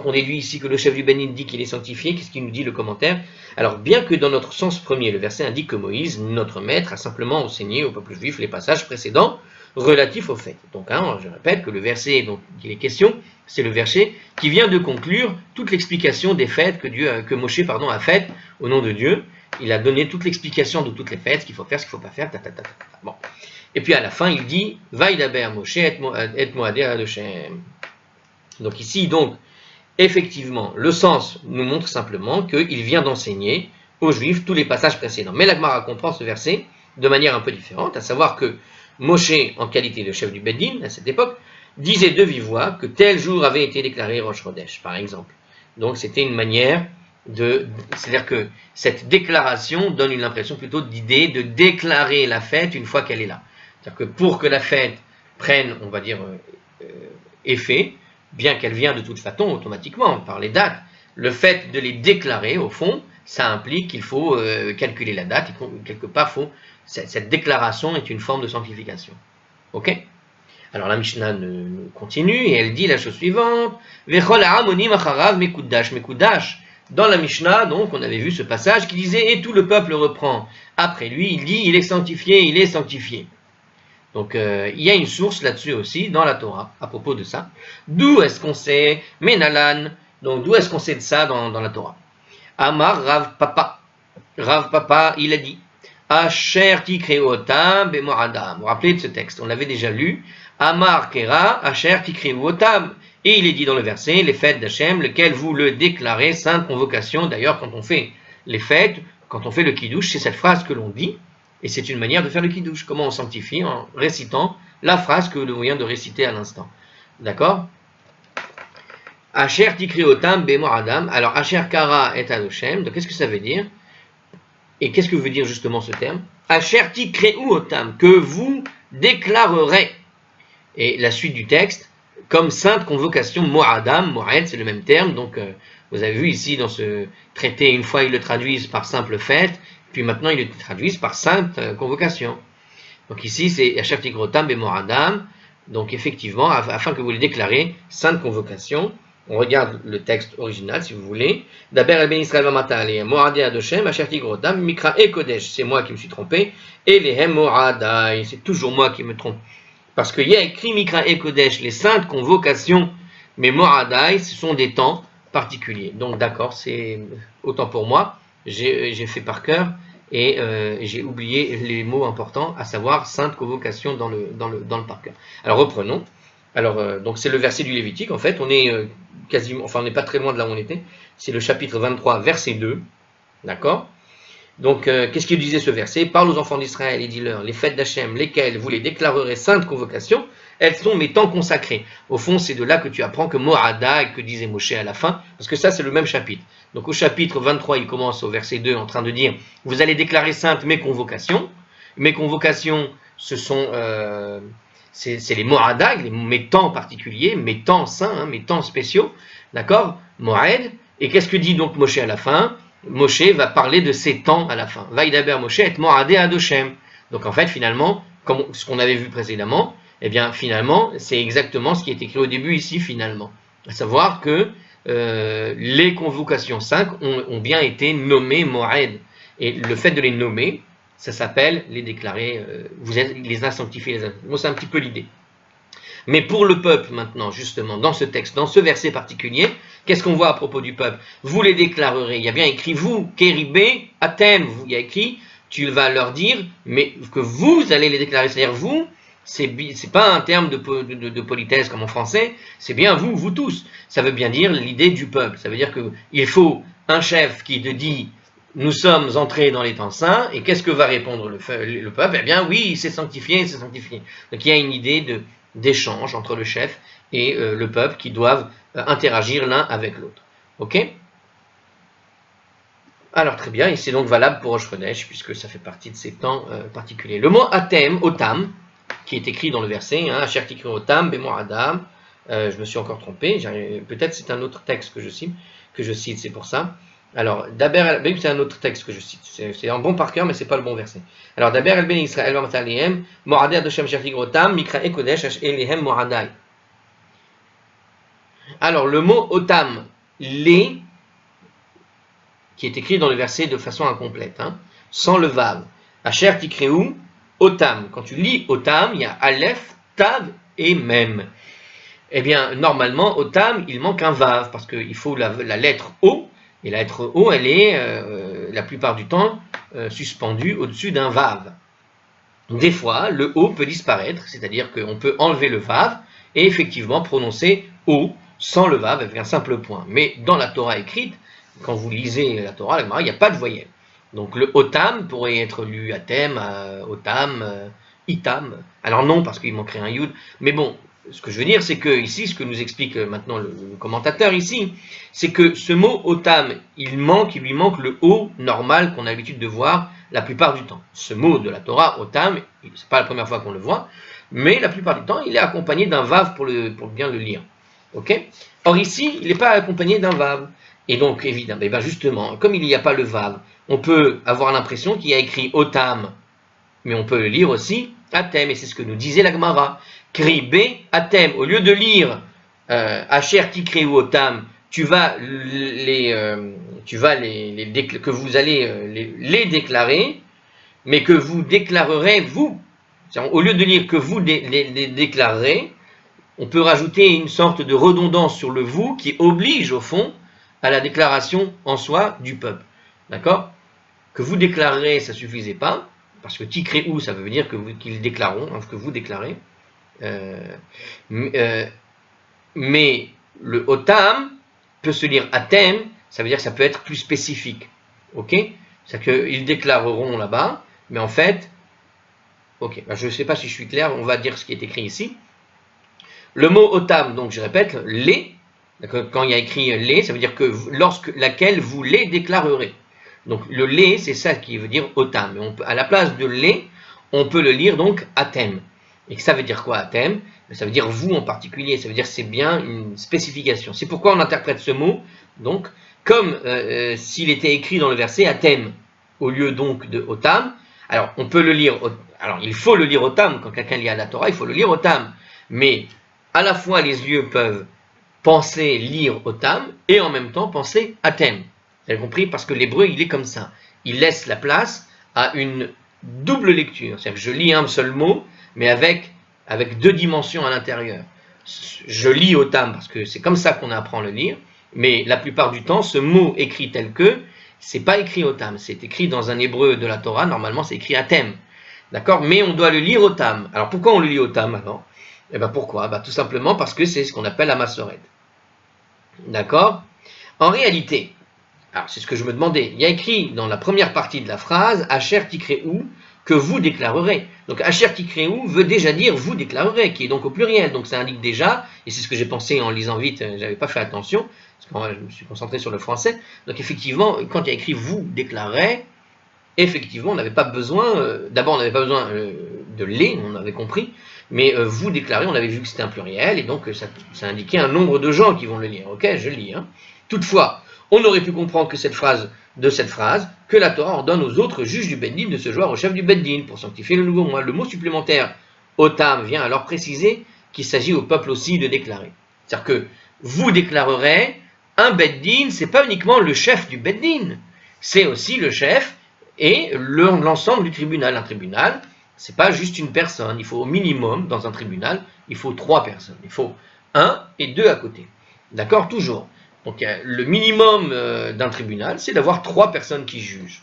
on déduit ici que le chef du Beddin dit qu'il est sanctifié. Qu'est-ce qu'il nous dit le commentaire? Alors, bien que dans notre sens premier, le verset indique que Moïse, notre maître, a simplement enseigné au peuple juif les passages précédents relatifs aux fêtes. Donc, je répète que le verset dont il est question, c'est le verset qui vient de conclure toute l'explication des fêtes que Moshe a faites au nom de Dieu. Il a donné toute l'explication de toutes les fêtes, ce qu'il faut faire, ce qu'il ne faut pas faire, Bon. Et puis à la fin, il dit Vaïdaber Moshe et Moadé Adoshem. Donc ici, effectivement, le sens nous montre simplement qu'il vient d'enseigner aux Juifs tous les passages précédents. Mais la Gemara comprend ce verset de manière un peu différente, à savoir que Moshe, en qualité de chef du Beddin à cette époque, disait de vive voix que tel jour avait été déclaré Rosh Chodesh, par exemple. Donc c'était une manière c'est-à-dire que cette déclaration donne une impression plutôt d'idée de déclarer la fête une fois qu'elle est là. C'est-à-dire que pour que la fête prenne, on va dire, effet, bien qu'elle vient de toute façon automatiquement par les dates, le fait de les déclarer, au fond, ça implique qu'il faut calculer la date, et quelque part, cette déclaration est une forme de sanctification. Ok? Alors la Mishnah continue et elle dit la chose suivante Vechol ha'amonim acharav mekudash mekudash. Dans la Mishnah, donc, on avait vu ce passage qui disait et tout le peuple reprend. Après lui, il dit il est sanctifié, il est sanctifié. Donc il y a une source là-dessus aussi dans la Torah à propos de ça. D'où est-ce qu'on sait Menalan? Donc d'où est-ce qu'on sait de ça dans la Torah? Amar Rav Papa. Rav Papa, il a dit Asher tikreotam bemoradam. Vous vous rappelez de ce texte? On l'avait déjà lu. Amar Kera, Asher tikreotam. Et il est dit dans le verset, les fêtes d'Hachem, lesquelles vous le déclarez, sainte convocation. D'ailleurs, quand on fait les fêtes, quand on fait le kiddush, c'est cette phrase que l'on dit, et c'est une manière de faire le kiddush. Comment on sanctifie? En récitant la phrase que l'on vient de réciter à l'instant. D'accord? Asher tikreotam bemoradam. Alors, Asher Kara et Adoshem. Donc, qu'est-ce que ça veut dire? Et qu'est-ce que veut dire justement ce terme? Asher tikreotam, que vous déclarerez. Et la suite du texte, comme sainte convocation, Mo'adam, Mo'ed, c'est le même terme, donc vous avez vu ici dans ce traité, une fois ils le traduisent par simple fête, puis maintenant ils le traduisent par sainte convocation. Donc ici c'est Asher tikrotam be Mo'adam, donc effectivement, afin que vous les déclarez, sainte convocation. On regarde le texte original si vous voulez. D'Aber el ben Israël vamata ale Mo'adé adoshem, Asher tikrotam, mikra e kodesh, c'est moi qui me suis trompé, et les hem Mo'adai, c'est toujours moi qui me trompe. Parce qu'il y a écrit Mikra et Kodesh, les saintes convocations, mais Moradai, ce sont des temps particulier. Donc d'accord, c'est autant pour moi, j'ai fait par cœur et j'ai oublié les mots importants, à savoir sainte convocation dans le par cœur. Alors reprenons. Alors donc c'est le verset du Lévitique, en fait, on est quasiment, enfin on n'est pas très loin de là où on était, c'est le chapitre 23, verset 2, d'accord? Donc qu'est-ce qu'il disait ce verset? Parle aux enfants d'Israël et dis-leur, les fêtes d'Hachem, lesquelles vous les déclarerez saintes convocations, elles sont mes temps consacrés. Au fond, c'est de là que tu apprends que Mo'ada et que disait Moshe à la fin, parce que ça, c'est le même chapitre. Donc au chapitre 23, il commence au verset 2 en train de dire, vous allez déclarer saintes mes convocations. Mes convocations, ce sont, c'est les Mo'ada, mes temps particuliers, mes temps saints, mes temps spéciaux, d'accord? Mo'ed. Et qu'est-ce que dit donc Moshe à la fin? Moshe va parler de ces temps à la fin. Vaidaber Moshe et Mo'adé Adoshem. Donc en fait, finalement, comme ce qu'on avait vu précédemment, eh bien, finalement, c'est exactement ce qui est écrit au début ici, finalement. À savoir que les convocations 5 ont bien été nommées Mo'ed. Et le fait de les nommer, ça s'appelle les déclarer, les a sanctifiés. Bon, c'est un petit peu l'idée. Mais pour le peuple, maintenant, justement, dans ce texte, dans ce verset particulier, qu'est-ce qu'on voit à propos du peuple? Vous les déclarerez. Il y a bien écrit vous, Kéribé, Athème. Il y a écrit, tu vas leur dire, mais que vous allez les déclarer. C'est-à-dire vous, c'est pas un terme de politesse comme en français, c'est bien vous, vous tous. Ça veut bien dire l'idée du peuple. Ça veut dire qu'il faut un chef qui te dit, nous sommes entrés dans les temps saints, et qu'est-ce que va répondre le peuple? Eh bien oui, il s'est sanctifié, il s'est sanctifié. Donc il y a une idée d'échange entre le chef et le peuple qui doivent interagir l'un avec l'autre. Ok? Alors très bien, et c'est donc valable pour Rosh Chodesh, puisque ça fait partie de ces temps particuliers. Le mot Atem, Otam, qui est écrit dans le verset, Asher Tikri Otam, Bemo Adam, je me suis encore trompé, peut-être c'est un autre texte que je cite, c'est pour ça. Alors, Daber, c'est un autre texte que je cite, c'est un bon par cœur, mais c'est pas le bon verset. Alors, Daber el ben Israël va matalihem, Mo'adeh Adoshem Asher Tikri Otam, Mikra Ekodesh Elihem Mo'adai. Alors, le mot Otam, les, qui est écrit dans le verset de façon incomplète, sans le vav. Asher Tikreu Otam. Quand tu lis Otam, il y a Aleph, Tav et Mem. Eh bien, normalement, Otam, il manque un vav, parce qu'il faut la lettre O, et la lettre O, elle est, la plupart du temps, suspendue au-dessus d'un vav. Des fois, le O peut disparaître, c'est-à-dire qu'on peut enlever le vav, et effectivement prononcer O, sans le vav, avec un simple point. Mais dans la Torah écrite, quand vous lisez la Torah, il n'y a pas de voyelle. Donc le Otam pourrait être lu Atem, Otam, Itam. Alors non, parce qu'il manquerait un Yud. Mais bon, ce que je veux dire, c'est que ici, ce que nous explique maintenant le commentateur ici, c'est que ce mot Otam, il lui manque le O normal qu'on a l'habitude de voir la plupart du temps. Ce mot de la Torah, Otam, c'est pas la première fois qu'on le voit, mais la plupart du temps, il est accompagné d'un Vav pour bien le lire. Ok? Or ici, il n'est pas accompagné d'un Vav. Et donc, évidemment, et bien justement, comme il n'y a pas le Vav, on peut avoir l'impression qu'il y a écrit Otam, mais on peut le lire aussi Atem, et c'est ce que nous disait la Gemara. Kribé Atem, au lieu de lire Asher Tikreu Otam, que vous allez les déclarer, mais que vous déclarerez vous. Au lieu de lire que vous les déclarerez, on peut rajouter une sorte de redondance sur le vous qui oblige au fond à la déclaration en soi du peuple. D'accord? Que vous déclarerez, ça ne suffisait pas, parce que Tikreu, ça veut dire qu'ils déclareront, que vous déclarez. Mais le Otam peut se lire Atem, ça veut dire que ça peut être plus spécifique. Ok? C'est-à-dire qu'ils déclareront là-bas, mais en fait, ok, je ne sais pas si je suis clair, on va dire ce qui est écrit ici. Le mot Otam, donc je répète, les, quand il y a écrit les, ça veut dire que laquelle vous les déclarerez. Donc le les, c'est ça qui veut dire Otam. Mais à la place de les, on peut le lire donc Atem. Et ça veut dire quoi Atem? Ça veut dire vous en particulier, ça veut dire que c'est bien une spécification. C'est pourquoi on interprète ce mot, donc, comme s'il était écrit dans le verset Atem, au lieu donc de Otam. Alors on peut le lire, alors il faut le lire Otam, quand quelqu'un lit à la Torah, il faut le lire Otam. Mais à la fois les yeux peuvent penser lire Otam et en même temps penser Atem. Vous avez compris? Parce que l'hébreu, il est comme ça. Il laisse la place à une double lecture. C'est-à-dire que je lis un seul mot, mais avec deux dimensions à l'intérieur. Je lis Otam parce que c'est comme ça qu'on apprend à le lire, Mais la plupart du temps, ce mot écrit tel que, c'est pas écrit Otam, c'est écrit dans un hébreu de la Torah, normalement c'est écrit Atem. D'accord? Mais on doit le lire Otam. Alors pourquoi on le lit Otam alors? Eh bien pourquoi? Tout simplement parce que c'est ce qu'on appelle la Massoret. D'accord? En réalité, alors c'est ce que je me demandais, il y a écrit dans la première partie de la phrase, Asher Tikreou, que vous déclarerez. Donc Asher Tikreou veut déjà dire vous déclarerez, qui est donc au pluriel. Donc ça indique déjà, et c'est ce que j'ai pensé en lisant vite, j'avais pas fait attention, parce que je me suis concentré sur le français. Donc effectivement, quand il y a écrit vous déclarerez, effectivement, on n'avait pas besoin, d'abord on n'avait pas besoin de les, on avait compris, mais vous déclarez, on avait vu que c'était un pluriel, et donc ça indiquait un nombre de gens qui vont le lire. Ok, je lis. Hein. Toutefois, on aurait pu comprendre que cette phrase, que la Torah ordonne aux autres juges du Beddin de se joindre au chef du Beddin pour sanctifier le nouveau mois. Le mot supplémentaire Otam vient alors préciser qu'il s'agit au peuple aussi de déclarer. C'est-à-dire que vous déclarerez, un Beddin, c'est pas uniquement le chef du Beddin, c'est aussi le chef et l'ensemble du tribunal. Un tribunal, c'est pas juste une personne, il faut au minimum, dans un tribunal, il faut 3 personnes. Il faut 1 et 2 à côté. D'accord? Toujours. Donc le minimum d'un tribunal, c'est d'avoir 3 personnes qui jugent.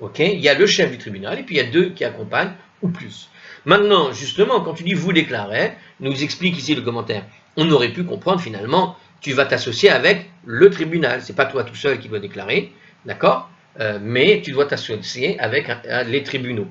Ok? Il y a le chef du tribunal et puis il y a 2 qui accompagnent ou plus. Maintenant, justement, quand tu dis vous déclarez, nous explique ici le commentaire, on aurait pu comprendre finalement, tu vas t'associer avec le tribunal. C'est pas toi tout seul qui dois déclarer, d'accord? Mais tu dois t'associer avec les tribunaux,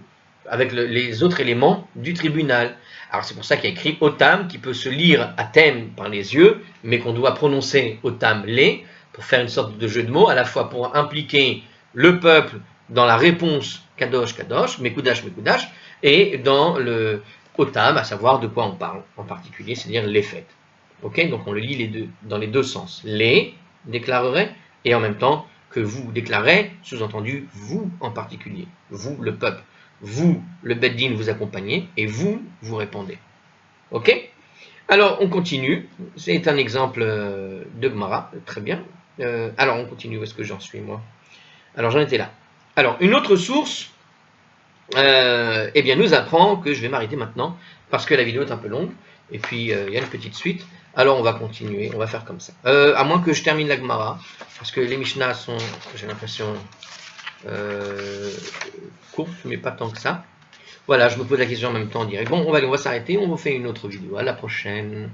avec les autres éléments du tribunal. Alors c'est pour ça qu'il y a écrit Otam, qui peut se lire à thème par les yeux, mais qu'on doit prononcer Otam les, pour faire une sorte de jeu de mots, à la fois pour impliquer le peuple dans la réponse Kadosh, Kadosh, Mekudash, Mekudash, et dans le Otam, à savoir de quoi on parle, en particulier, c'est-à-dire les fêtes. Ok, donc on le lit dans les deux sens. Les déclarerait, et en même temps que vous déclarez, sous-entendu vous en particulier, vous le peuple. Vous, le Beddin, vous accompagnez, et vous répondez. Ok? Alors, on continue. C'est un exemple de Gemara. Très bien. Alors, on continue. Où est-ce que j'en suis, moi? Alors, j'en étais là. Alors, une autre source, eh bien, nous apprend que je vais m'arrêter maintenant, parce que la vidéo est un peu longue, et puis il y a une petite suite. Alors, on va continuer. On va faire comme ça. À moins que je termine la Gemara, parce que les Mishnah sont, j'ai l'impression... courte, mais pas tant que ça. Voilà, je me pose la question en même temps en direct. Bon, on va s'arrêter, on vous fait une autre vidéo. À la prochaine.